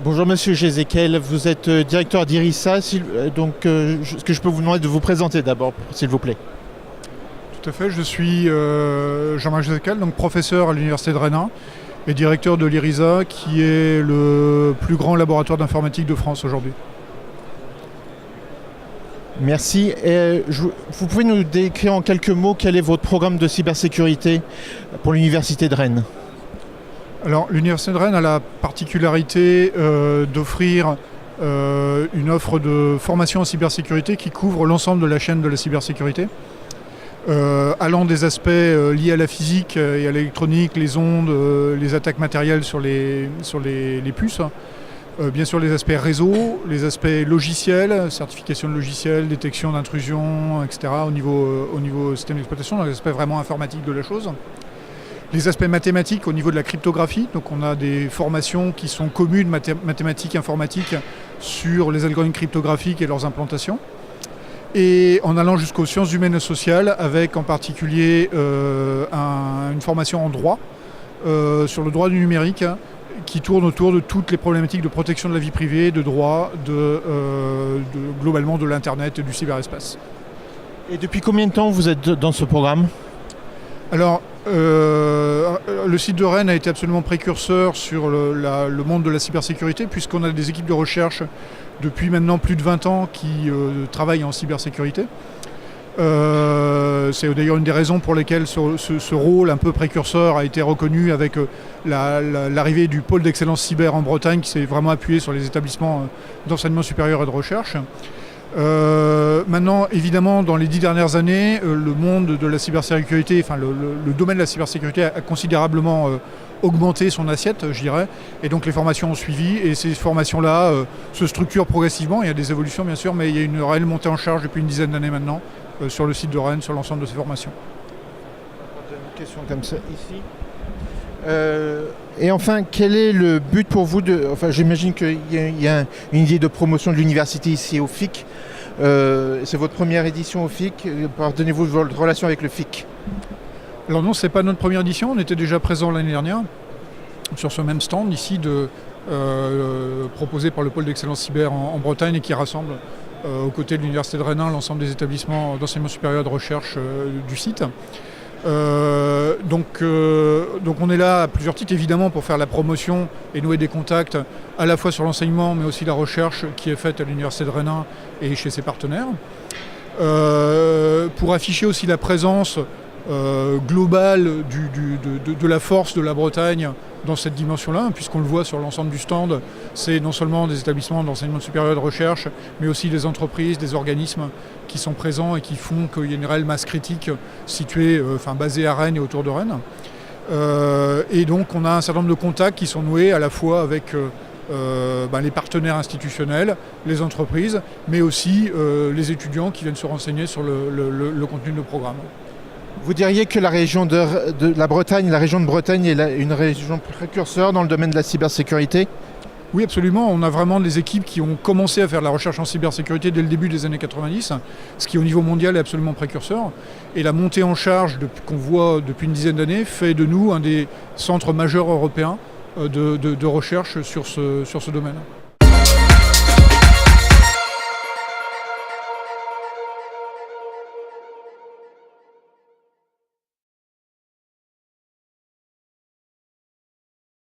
Bonjour Monsieur Gézékel, vous êtes directeur d'IRISA, est-ce que je peux vous demander de vous présenter d'abord, s'il vous plaît? Tout à fait, je suis Jean-Marc Gézékel, donc professeur à l'Université de Rennes et directeur de l'IRISA, qui est le plus grand laboratoire d'informatique de France aujourd'hui. Merci. Vous pouvez nous décrire en quelques mots quel est votre programme de cybersécurité pour l'Université de Rennes? Alors, l'Université de Rennes a la particularité d'offrir une offre de formation en cybersécurité qui couvre l'ensemble de la chaîne de la cybersécurité, allant des aspects liés à la physique et à l'électronique, les ondes, les attaques matérielles sur les puces, bien sûr les aspects réseau, les aspects logiciels, certification de logiciels, détection d'intrusion, etc. au niveau système d'exploitation, donc les aspects vraiment informatiques de la chose. Les aspects mathématiques au niveau de la cryptographie, donc on a des formations qui sont communes mathématiques, informatiques sur les algorithmes cryptographiques et leurs implantations. Et en allant jusqu'aux sciences humaines et sociales, avec en particulier une formation en droit, sur le droit du numérique, qui tourne autour de toutes les problématiques de protection de la vie privée, de droit, globalement de l'Internet et du cyberespace. Et depuis combien de temps vous êtes dans ce programme? Alors, le site de Rennes a été absolument précurseur sur le monde de la cybersécurité, puisqu'on a des équipes de recherche depuis maintenant plus de 20 ans qui travaillent en cybersécurité. C'est d'ailleurs une des raisons pour lesquelles ce rôle un peu précurseur a été reconnu avec l'arrivée du pôle d'excellence cyber en Bretagne, qui s'est vraiment appuyé sur les établissements d'enseignement supérieur et de recherche. Maintenant, évidemment, dans les 10 dernières années, le monde de la cybersécurité, enfin le domaine de la cybersécurité a considérablement augmenté son assiette, je dirais, et donc les formations ont suivi, et ces formations-là se structurent progressivement. Il y a des évolutions, bien sûr, mais il y a une réelle montée en charge depuis une dizaine d'années maintenant sur le site de Rennes, sur l'ensemble de ces formations. Une question comme ça, ici. Et enfin, quel est le but pour vous j'imagine qu'il y a une idée de promotion de l'université ici au FIC. C'est votre première édition au FIC. Pardonnez-vous votre relation avec le FIC? Alors non, ce n'est pas notre première édition. On était déjà présent l'année dernière sur ce même stand ici proposé par le pôle d'excellence cyber en Bretagne, et qui rassemble aux côtés de l'Université de Rennes l'ensemble des établissements d'enseignement supérieur et de recherche du site. Donc on est là à plusieurs titres, évidemment, pour faire la promotion et nouer des contacts à la fois sur l'enseignement, mais aussi la recherche qui est faite à l'Université de Rennes et chez ses partenaires. Pour afficher aussi la présence globale de la force de la Bretagne dans cette dimension-là, puisqu'on le voit sur l'ensemble du stand, c'est non seulement des établissements d'enseignement supérieur et de recherche, mais aussi des entreprises, des organismes qui sont présents et qui font qu'il y a une réelle masse critique basée à Rennes et autour de Rennes. Et donc on a un certain nombre de contacts qui sont noués à la fois avec les partenaires institutionnels, les entreprises, mais aussi les étudiants qui viennent se renseigner sur le contenu de nos programmes. Vous diriez que la région de la Bretagne, la région de Bretagne est une région précurseur dans le domaine de la cybersécurité? Oui, absolument. On a vraiment des équipes qui ont commencé à faire de la recherche en cybersécurité dès le début des années 90, ce qui au niveau mondial est absolument précurseur. Et la montée en charge qu'on voit depuis une dizaine d'années fait de nous un des centres majeurs européens de recherche sur ce domaine.